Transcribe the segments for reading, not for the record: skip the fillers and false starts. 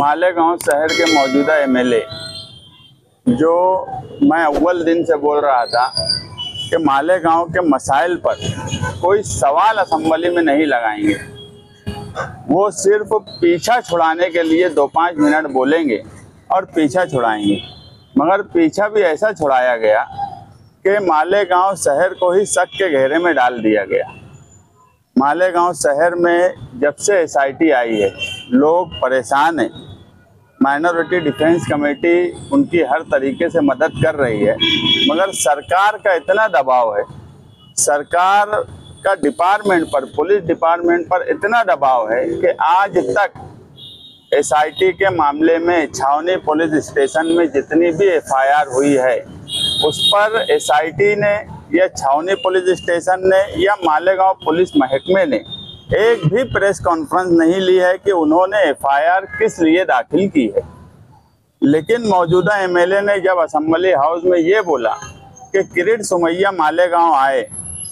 मालेगांव शहर के मौजूदा एमएलए जो मैं अव्वल दिन से बोल रहा था कि मालेगांव के मसाइल पर कोई सवाल असेंबली में नहीं लगाएंगे। वो सिर्फ पीछा छुड़ाने के लिए 2-5 मिनट बोलेंगे और पीछा छुड़ाएंगे। मगर पीछा भी ऐसा छुड़ाया गया कि मालेगांव शहर को ही शक के घेरे में डाल दिया गया। मालेगांव शहर में जब से एसआईटी आई है लोग परेशान हैं। माइनॉरिटी डिफेंस कमेटी उनकी हर तरीके से मदद कर रही है, मगर सरकार का इतना दबाव है, सरकार का डिपार्टमेंट पर, पुलिस डिपार्टमेंट पर इतना दबाव है कि आज तक एसआईटी के मामले में छावनी पुलिस स्टेशन में जितनी भी एफआईआर हुई है उस पर एसआईटी ने या छावनी पुलिस स्टेशन ने या मालेगांव पुलिस महकमे ने एक भी प्रेस कॉन्फ्रेंस नहीं ली है कि उन्होंने एफआईआर किस लिए दाखिल की है। लेकिन मौजूदा एमएलए ने जब असेंबली हाउस में ये बोला कि किरीट सुमैया मालेगांव आए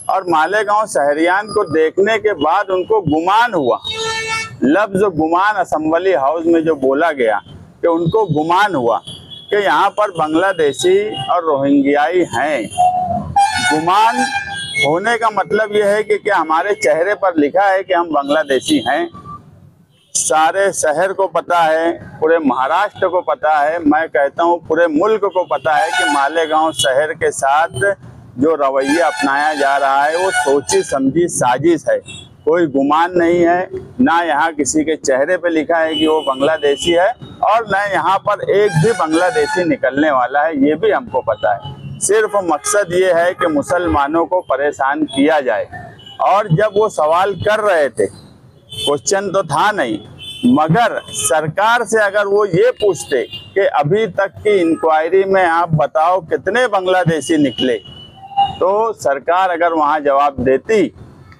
और मालेगांव शहरियान को देखने के बाद उनको गुमान हुआ, लफ्ज़ गुमान असेंबली हाउस में जो बोला गया कि उनको गुमान हुआ कि यहाँ पर बांग्लादेशी और रोहिंग्याई हैं। गुमान होने का मतलब यह है कि क्या हमारे चेहरे पर लिखा है कि हम बांग्लादेशी हैं? सारे शहर को पता है, पूरे महाराष्ट्र को पता है, मैं कहता हूँ पूरे मुल्क को पता है कि मालेगांव शहर के साथ जो रवैया अपनाया जा रहा है वो सोची समझी साजिश है। कोई गुमान नहीं है, ना यहाँ किसी के चेहरे पे लिखा है कि वो बांग्लादेशी है और न यहाँ पर एक भी बांग्लादेशी निकलने वाला है, ये भी हमको पता है। सिर्फ मकसद ये है कि मुसलमानों को परेशान किया जाए। और जब वो सवाल कर रहे थे, क्वेश्चन तो था नहीं, मगर सरकार से अगर वो ये पूछते कि अभी तक की इंक्वायरी में आप बताओ कितने बांग्लादेशी निकले, तो सरकार अगर वहाँ जवाब देती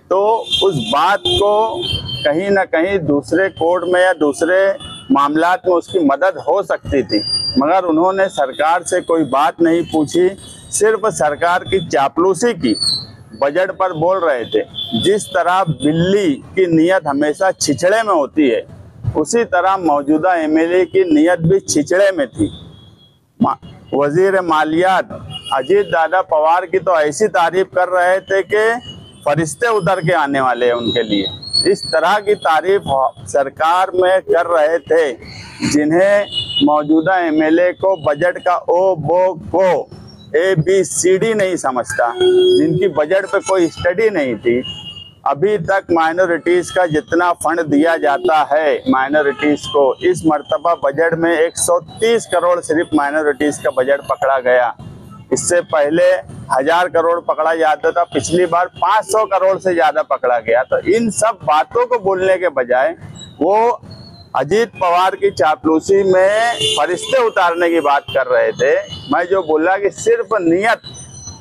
तो उस बात को कहीं ना कहीं दूसरे कोर्ट में या दूसरे मामलात में उसकी मदद हो सकती थी। मगर उन्होंने सरकार से कोई बात नहीं पूछी, सिर्फ सरकार की चापलूसी की। बजट पर बोल रहे थे, जिस तरह बिल्ली की नीयत हमेशा छिछड़े में होती है, उसी तरह मौजूदा एमएलए की नीयत भी छिछड़े में थी। वजीर मालियात अजीत दादा पवार की तो ऐसी तारीफ कर रहे थे कि फरिश्ते उतर के आने वाले हैं उनके लिए। इस तरह की तारीफ सरकार में कर रहे थे जिन्हें मौजूदा एमएलए को बजट का ओ बो को ABCD नहीं समझता, जिनकी बजट पे कोई स्टडी नहीं थी। अभी तक माइनॉरिटीज़ का जितना फंड दिया जाता है माइनॉरिटीज़ को, इस मर्तबा बजट में 130 करोड़ सिर्फ माइनॉरिटीज़ का बजट पकड़ा गया। इससे पहले 1000 करोड़ पकड़ा जाता था, पिछली बार 500 करोड़ से ज़्यादा पकड़ा गया। तो इन सब बातों को बोलने के बजाय वो अजीत पवार की चापलूसी में फरिश्ते उतारने की बात कर रहे थे। मैं जो बोला कि सिर्फ नियत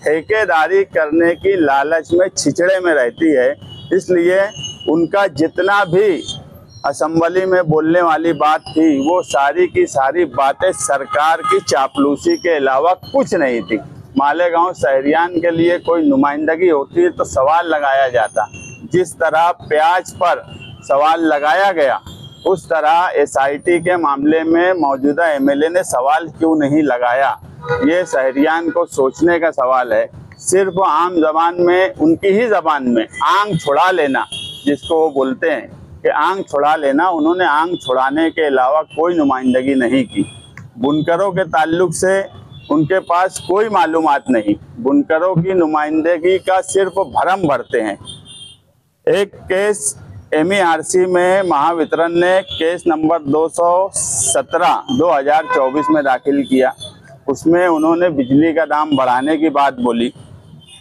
ठेकेदारी करने की लालच में छिछड़े में रहती है, इसलिए उनका जितना भी असेंबली में बोलने वाली बात थी वो सारी की सारी बातें सरकार की चापलूसी के अलावा कुछ नहीं थी। मालेगांव शहरियान के लिए कोई नुमाइंदगी होती तो सवाल लगाया जाता। जिस तरह प्याज पर सवाल लगाया गया उस तरह एसआईटी के मामले में मौजूदा एमएलए ने सवाल क्यों नहीं लगाया, ये शहरियान को सोचने का सवाल है। सिर्फ आम जबान में, उनकी ही जबान में आंख छुड़ा लेना, जिसको वो बोलते हैं कि आंख छुड़ा लेना, उन्होंने आंख छुड़ाने के अलावा कोई नुमाइंदगी नहीं की। बुनकरों के ताल्लुक से उनके पास कोई मालूमात नहीं, बुनकरों की नुमाइंदगी का सिर्फ भरम भरते हैं। एक केस MERC में महावितरण ने केस नंबर 217/2024 में दाखिल किया। उसमें उन्होंने बिजली का दाम बढ़ाने की बात बोली।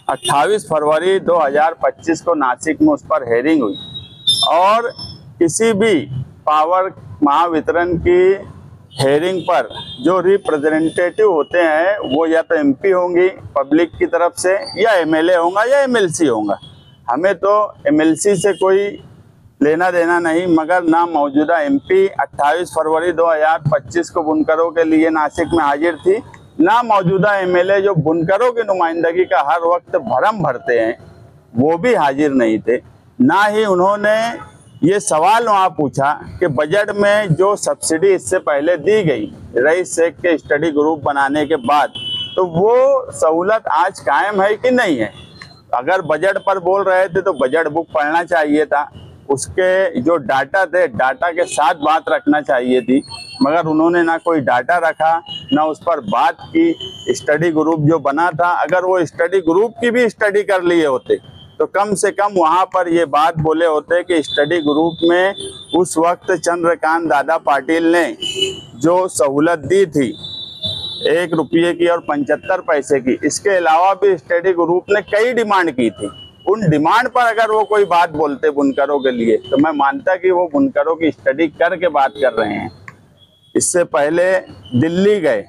28 फरवरी 2025 को नासिक में उस पर हेयरिंग हुई और किसी भी पावर महावितरण की हेयरिंग पर जो रिप्रेजेंटेटिव होते हैं वो या तो MP होंगी पब्लिक की तरफ से, या MLA होगा या MLC होगा। हमें तो MLC से कोई लेना देना नहीं, मगर ना मौजूदा MP 28 फरवरी 2025 को बुनकरों के लिए नासिक में हाजिर थी, ना मौजूदा MLA जो बुनकरों की नुमाइंदगी का हर वक्त भरम भरते हैं वो भी हाजिर नहीं थे। ना ही उन्होंने ये सवाल वहाँ पूछा कि बजट में जो सब्सिडी इससे पहले दी गई रईस शेख के स्टडी ग्रुप बनाने के बाद, तो वो सहूलत आज कायम है कि नहीं है। अगर बजट पर बोल रहे थे तो बजट बुक पढ़ना चाहिए था, उसके जो डाटा थे डाटा के साथ बात रखना चाहिए थी, मगर उन्होंने ना कोई डाटा रखा ना उस पर बात की। स्टडी ग्रुप जो बना था, अगर वो स्टडी ग्रुप की भी स्टडी कर लिए होते तो कम से कम वहाँ पर ये बात बोले होते कि स्टडी ग्रुप में उस वक्त चंद्रकांत दादा पाटिल ने जो सहूलत दी थी 1 रुपये की और 75 पैसे की, इसके अलावा भी स्टडी ग्रुप ने कई डिमांड की थी। उन डिमांड पर अगर वो कोई बात बोलते बुनकरों के लिए, तो मैं मानता कि वो बुनकरों की स्टडी करके बात कर रहे हैं। इससे पहले दिल्ली गए,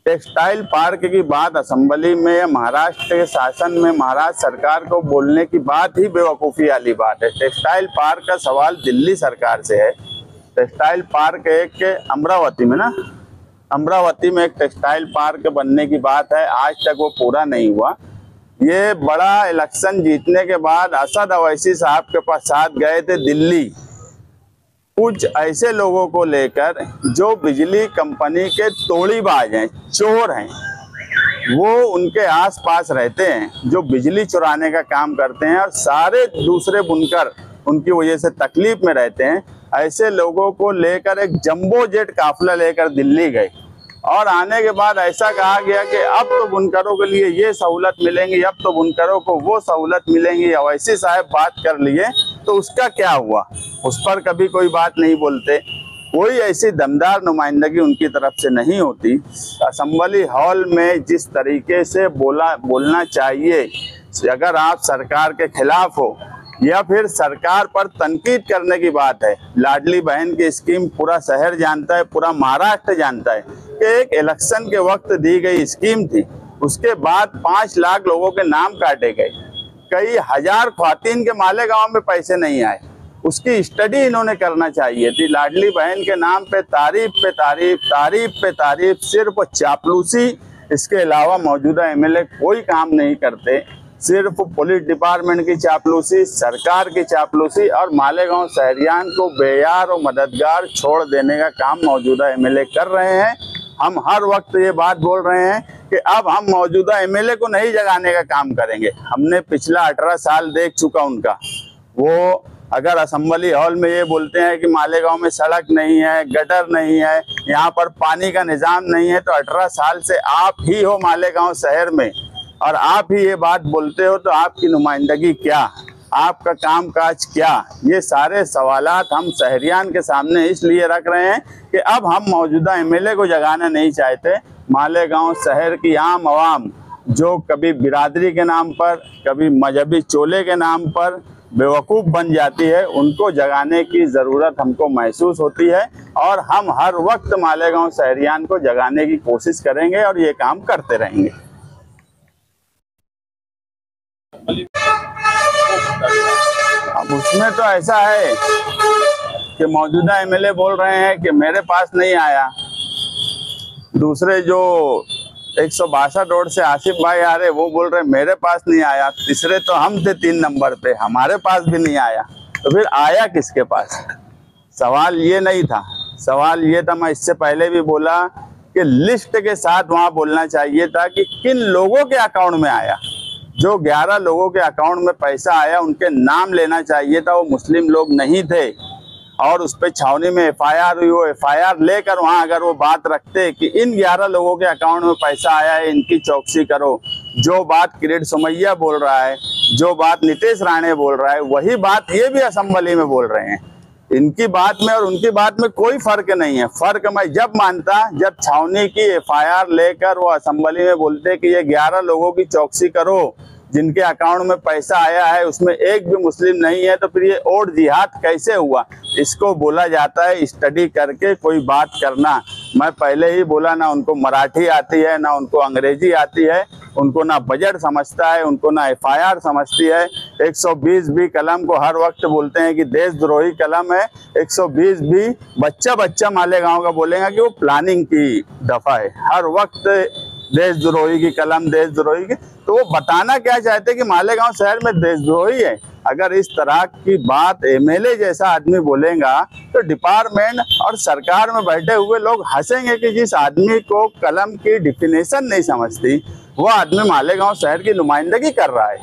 टेक्सटाइल पार्क की बात असेंबली में या महाराष्ट्र के शासन में महाराष्ट्र सरकार को बोलने की बात ही बेवकूफ़ी वाली बात है। टेक्सटाइल पार्क का सवाल दिल्ली सरकार से है। टेक्सटाइल पार्क एक अमरावती में ना, अमरावती में एक टेक्सटाइल पार्क बनने की बात है, आज तक वो पूरा नहीं हुआ। ये बड़ा इलेक्शन जीतने के बाद असद अवैसी साहब के पास साथ गए थे दिल्ली, कुछ ऐसे लोगों को लेकर जो बिजली कंपनी के तोड़ीबाज हैं, चोर हैं, वो उनके आसपास रहते हैं, जो बिजली चुराने का काम करते हैं और सारे दूसरे बुनकर उनकी वजह से तकलीफ में रहते हैं। ऐसे लोगों को लेकर एक जंबो जेट काफिला लेकर दिल्ली गए और आने के बाद ऐसा कहा गया कि अब तो बुनकरों के लिए ये सहूलत मिलेंगी, अब तो बुनकरों को वो सहूलत मिलेंगी। अवैसी साहब बात कर लिए तो उसका क्या हुआ, उस पर कभी कोई बात नहीं बोलते। कोई ऐसी दमदार नुमाइंदगी उनकी तरफ से नहीं होती। असेंबली हॉल में जिस तरीके से बोलना चाहिए, अगर आप सरकार के खिलाफ हो या फिर सरकार पर तनकीद करने की बात है। लाडली बहन की स्कीम पूरा शहर जानता है, पूरा महाराष्ट्र जानता है कि एक इलेक्शन के वक्त दी गई स्कीम थी, उसके बाद 5 लाख लोगों के नाम काटे गए, कई हजार ख्वातीन के मालेगांव में पैसे नहीं आए। उसकी स्टडी इन्होंने करना चाहिए थी। लाडली बहन के नाम पे तारीफ पे तारीफ, तारीफ पे तारीफ, सिर्फ चापलूसी, इसके अलावा मौजूदा एमएलए कोई काम नहीं करते। सिर्फ पुलिस डिपार्टमेंट की चापलूसी, सरकार की चापलूसी और मालेगांव शहरियान को बेयार और मददगार छोड़ देने का काम मौजूदा एमएलए कर रहे हैं। हम हर वक्त ये बात बोल रहे हैं कि अब हम मौजूदा एमएलए को नहीं जगाने का काम करेंगे। हमने पिछला 18 साल देख चुका उनका। वो अगर असेंबली हॉल में ये बोलते हैं कि मालेगांव में सड़क नहीं है, गटर नहीं है, यहाँ पर पानी का निज़ाम नहीं है, तो 18 साल से आप ही हो मालेगांव शहर में और आप ही ये बात बोलते हो, तो आपकी नुमाइंदगी क्या, आपका कामकाज क्या? ये सारे सवालात हम शहरियान के सामने इसलिए रख रहे हैं कि अब हम मौजूदा एमएलए को जगाना नहीं चाहते। मालेगांव शहर की आम आवाम जो कभी बिरादरी के नाम पर, कभी मजहबी चोले के नाम पर बेवकूफ़ बन जाती है, उनको जगाने की ज़रूरत हमको महसूस होती है और हम हर वक्त मालेगांव शहरियान को जगाने की कोशिश करेंगे और ये काम करते रहेंगे। अब उसमें तो ऐसा है कि मौजूदा एमएलए बोल रहे हैं कि मेरे पास नहीं आया, दूसरे जो 162 रोड से आसिफ भाई आ रहे वो बोल रहे मेरे पास नहीं आया, तीसरे तो हम थे 3 नंबर पे, हमारे पास भी नहीं आया, तो फिर आया किसके पास? सवाल ये नहीं था। सवाल ये था, मैं इससे पहले भी बोला कि लिस्ट के साथ वहाँ बोलना चाहिए था कि किन लोगों के अकाउंट में आया। जो 11 लोगों के अकाउंट में पैसा आया उनके नाम लेना चाहिए था, वो मुस्लिम लोग नहीं थे और उस पर छावनी में एफआईआर हुई। वो एफआईआर लेकर वहाँ अगर वो बात रखते कि इन 11 लोगों के अकाउंट में पैसा आया है, इनकी चौकसी करो, जो बात किरीट सोमैया बोल रहा है, जो बात नीतीश राणे बोल रहा है, वही बात ये भी असेंबली में बोल रहे हैं। इनकी बात में और उनकी बात में कोई फर्क नहीं है। फर्क मैं जब मानता जब छावनी की एफआईआर लेकर वो असेंबली में बोलते कि ये 11 लोगों की चौकसी करो जिनके अकाउंट में पैसा आया है, उसमें एक भी मुस्लिम नहीं है, तो फिर ये और जिहाद कैसे हुआ? इसको बोला जाता है स्टडी करके कोई बात करना। मैं पहले ही बोला, ना उनको मराठी आती है, ना उनको अंग्रेजी आती है, उनको ना बजट समझता है, उनको ना एफआईआर समझती है। 120 भी कलम को हर वक्त बोलते हैं कि देशद्रोही कलम है। 120 भी बच्चा मालेगांव का बोलेगा कि वो प्लानिंग की दफा है, हर वक्त देशद्रोही की कलम, देशद्रोही की। तो वो बताना क्या चाहते हैं कि मालेगांव शहर में देशद्रोही है? अगर इस तरह की बात एमएलए जैसा आदमी बोलेगा तो डिपार्टमेंट और सरकार में बैठे हुए लोग हंसेंगे कि जिस आदमी को कलम की डिफिनेशन नहीं समझती वो आदमी मालेगांव शहर की नुमाइंदगी कर रहा है।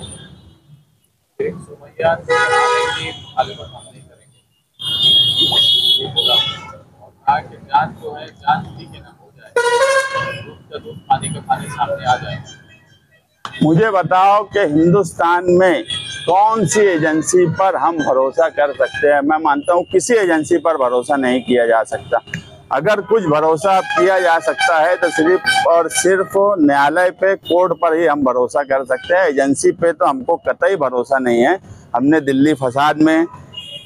जांच जो है जांच ठीक ना हो जाए, पानी का पानी सामने आ जाए। मुझे बताओ कि हिंदुस्तान में कौन सी एजेंसी पर हम भरोसा कर सकते हैं? मैं मानता हूँ किसी एजेंसी पर भरोसा नहीं किया जा सकता। अगर कुछ भरोसा किया जा सकता है तो सिर्फ और सिर्फ न्यायालय पे, कोर्ट पर ही हम भरोसा कर सकते हैं। एजेंसी पे तो हमको कतई भरोसा नहीं है। हमने दिल्ली फसाद में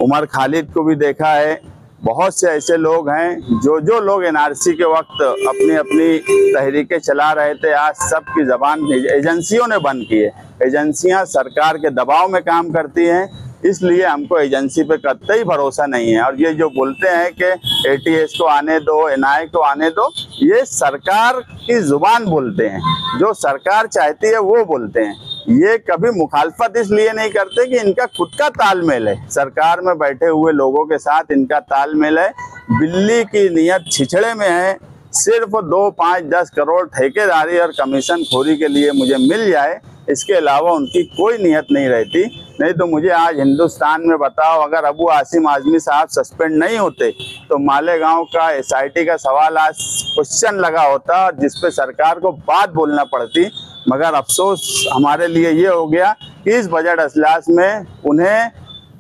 उमर खालिद को भी देखा है। बहुत से ऐसे लोग हैं जो लोग एनआरसी के वक्त अपनी अपनी तहरीकें चला रहे थे, आज सबकी जबान एजेंसियों ने बंद की है। एजेंसियां सरकार के दबाव में काम करती हैं, इसलिए हमको एजेंसी पे कतई भरोसा नहीं है। और ये जो बोलते हैं कि एटीएस को आने दो, एनआईए को आने दो, ये सरकार की जुबान बोलते हैं। जो सरकार चाहती है वो बोलते हैं। ये कभी मुखालफत इसलिए नहीं करते कि इनका खुद का तालमेल है, सरकार में बैठे हुए लोगों के साथ इनका तालमेल है। बिल्ली की नियत छिछड़े में है। सिर्फ 2, 5, 10 करोड़ ठेकेदारी और कमीशन खोरी के लिए मुझे मिल जाए, इसके अलावा उनकी कोई नियत नहीं रहती। नहीं तो मुझे आज हिंदुस्तान में बताओ, अगर अबू आसिम आजमी साहब सस्पेंड नहीं होते तो मालेगांव का एसआईटी का सवाल आज क्वेश्चन लगा होता और जिसपे सरकार को बात बोलना पड़ती। मगर अफसोस हमारे लिए ये हो गया कि इस बजट अजलास में उन्हें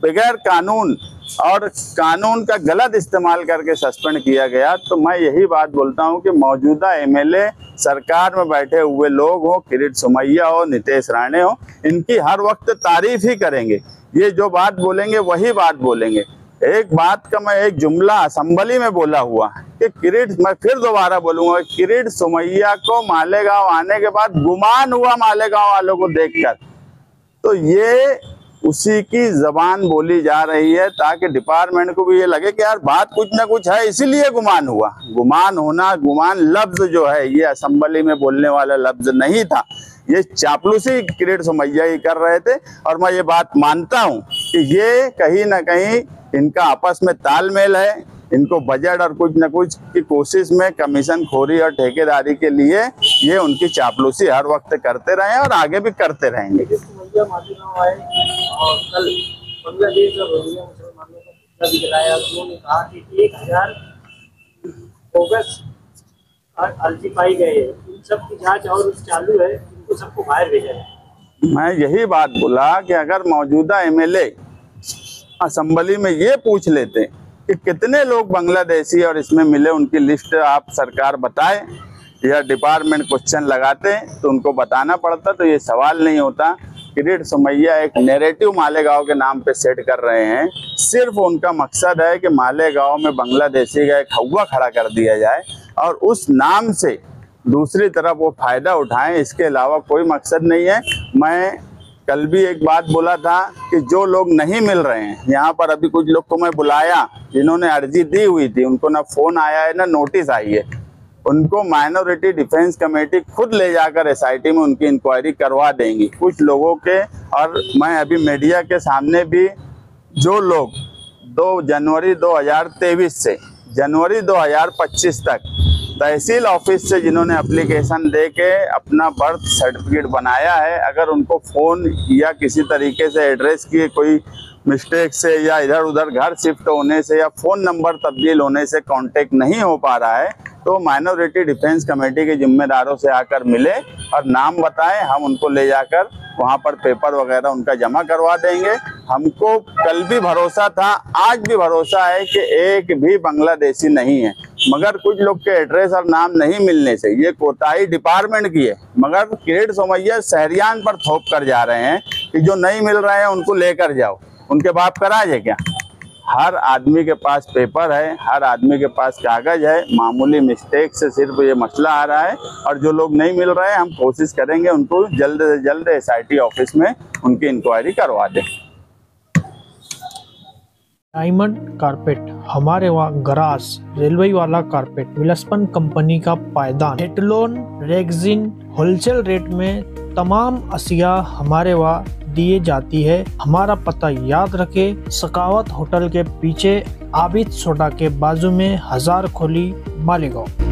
बगैर कानून और कानून का गलत इस्तेमाल करके सस्पेंड किया गया। तो मैं यही बात बोलता हूं कि मौजूदा एमएलए सरकार में बैठे हुए लोग हो, किरीट सोमैया हो, नितेश राणे हो, इनकी हर वक्त तारीफ ही करेंगे। ये जो बात बोलेंगे वही बात बोलेंगे। एक बात का मैं एक जुमला असेंबली में बोला हुआ कि किरीट, मैं फिर दोबारा बोलूंगा, किरीट सोमैया को मालेगांव आने के बाद गुमान हुआ मालेगांव वालों को देखकर। तो ये उसी की जबान बोली जा रही है ताकि डिपार्टमेंट को भी ये लगे कि यार बात कुछ ना कुछ है, इसीलिए गुमान हुआ। गुमान होना, गुमान लफ्ज जो है ये असेंबली में बोलने वाला लफ्ज नहीं था। ये चापलूसी किरीट सोमैया ही कर रहे थे। और मैं ये बात मानता हूँ कि ये कहीं ना कहीं इनका आपस में तालमेल है। इनको बजट और कुछ न कुछ की कोशिश में कमीशन खोरी और ठेकेदारी के लिए ये उनकी चापलूसी हर वक्त करते रहे और आगे भी करते रहेंगे। और कल बांग्लादेश और रोहिंग्या मुसलमानों का पुतला भी जलाया। उन्होंने कहा कि 1000 बोगस अर्जी पाई गए, इन सब की जांच और चालू है, इनको सबको बाहर भेजा है। मैं यही बात बोला कि अगर मौजूदा एमएलए असेंबली में ये पूछ लेते कि कितने लोग बांग्लादेशी और इसमें मिले, उनकी लिस्ट आप सरकार बताए, या डिपार्टमेंट क्वेश्चन लगाते तो उनको बताना पड़ता, तो ये सवाल नहीं होता। किरीट सोमैया एक नैरेटिव मालेगांव के नाम पे सेट कर रहे हैं। सिर्फ उनका मकसद है कि मालेगांव में बांग्लादेशी का एक हवा खड़ा कर दिया जाए और उस नाम से दूसरी तरफ वो फायदा उठाएं, इसके अलावा कोई मकसद नहीं है। मैं कल भी एक बात बोला था कि जो लोग नहीं मिल रहे हैं यहाँ पर, अभी कुछ लोग को मैं बुलाया जिन्होंने अर्जी दी हुई थी, उनको ना फोन आया है ना नोटिस आई है, उनको माइनॉरिटी डिफेंस कमेटी खुद ले जाकर एसआईटी में उनकी इंक्वायरी करवा देंगी कुछ लोगों के। और मैं अभी मीडिया के सामने भी जो लोग 2 जनवरी 2023 से जनवरी 2025 तक तहसील ऑफिस से जिन्होंने एप्लीकेशन दे के अपना बर्थ सर्टिफिकेट बनाया है, अगर उनको फ़ोन या किसी तरीके से एड्रेस की कोई मिस्टेक से या इधर उधर घर शिफ्ट होने से या फ़ोन नंबर तब्दील होने से कांटेक्ट नहीं हो पा रहा है, तो माइनॉरिटी डिफेंस कमेटी के जिम्मेदारों से आकर मिले और नाम बताएं, हम उनको ले जाकर वहाँ पर पेपर वगैरह उनका जमा करवा देंगे। हमको कल भी भरोसा था, आज भी भरोसा है कि एक भी बांग्लादेशी नहीं है, मगर कुछ लोग के एड्रेस और नाम नहीं मिलने से ये कोताही डिपार्टमेंट की है। मगर किरीट सोमैया शहरियान पर थोप कर जा रहे हैं कि जो नहीं मिल रहे हैं उनको लेकर जाओ, उनके बाप का राज है क्या? हर आदमी के पास पेपर है, हर आदमी के पास कागज है। मामूली मिस्टेक से सिर्फ ये मसला आ रहा है और जो लोग नहीं मिल रहे हैं हम कोशिश करेंगे उनको जल्द से जल्द एसआईटी ऑफिस में उनकी इंक्वायरी करवा दें। डायमंड कारपेट, हमारे वहाँ गरास रेलवे वाला कारपेट, विलस्पन कंपनी का पायदान, हेटलोन रेगजिन होलसेल रेट में तमाम अशिया हमारे वहाँ दिए जाती है। हमारा पता याद रखे, सकावत होटल के पीछे, आबिद सोडा के बाजू में, हजार खोली, मालेगांव।